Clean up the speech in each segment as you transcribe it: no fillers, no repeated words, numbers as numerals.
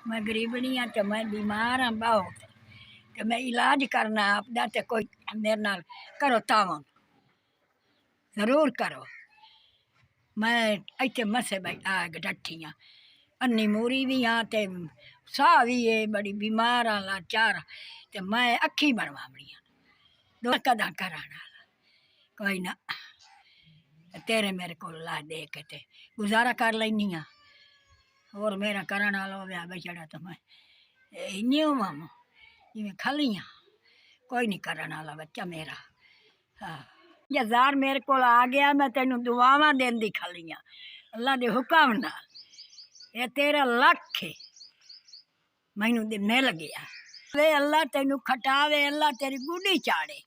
मैं गरीबनी हाँ तो मैं बीमार हाँ बहुत तो मैं इलाज करना अपना तो कोई मेरे नाल करो तावन जरूर करो। मैं इतने मसे डठी हाँ अन्नी मूरी भी हाँ तो साह भी है बड़ी बीमार हाँ लाचार तो मैं अखी बनवावनी हाँ दो कदा कराना कोई ना तेरे मेरे को ला दे के ते गुजारा कर लेनी हाँ और मेरा करना लो व्या बेचड़ा तो मैं इन्यूं मामू जिमें खलियाँ कोई नहीं करने वाला बच्चा मेरा। हाँ हजार मेरे को आ गया मैं तेन दुआवां देंदी खलियाँ अल्लाह दे हुक्म नाल ये तेरा लख है मैनू मिल गया वे अल्लाह तेनू खटावे अल्लाह तेरी गुड्डी चाड़े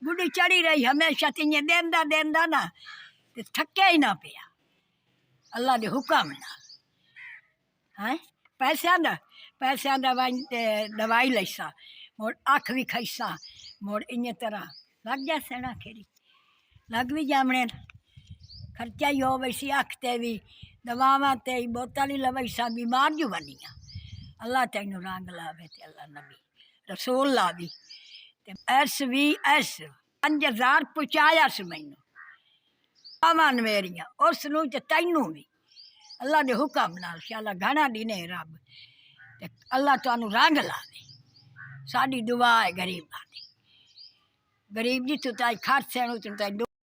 गुड्डी चढ़ी रही हमेशा तियां देंदा देंदा ना ते थके ही ना पिया अल्लाह दे हुक्म नाल। हैं पैसा दवाई लैसा मुड़ अख भी खाईसा मुड़ इन तरह लग जा सेना खेरी लग भी जामने खर्चा ही हो वैसी अख ते भी दवावां ते बोतल ही लवैसा बीमार जो बनिया अल्लाह तेन रंग लावे ते अल्लाह नबी रसूल लावी ते SVS 5000 पहुँचाया स मैनू आवन मेरिया उस नूं ते तैनू भी अल्लाह के हुक्म नाल शाला घना दिने रब ते अल्लाह तुहानू रंग लावे साडी दुआ है गरीबां दी गरीब जी तू ताई खर्च तू ताई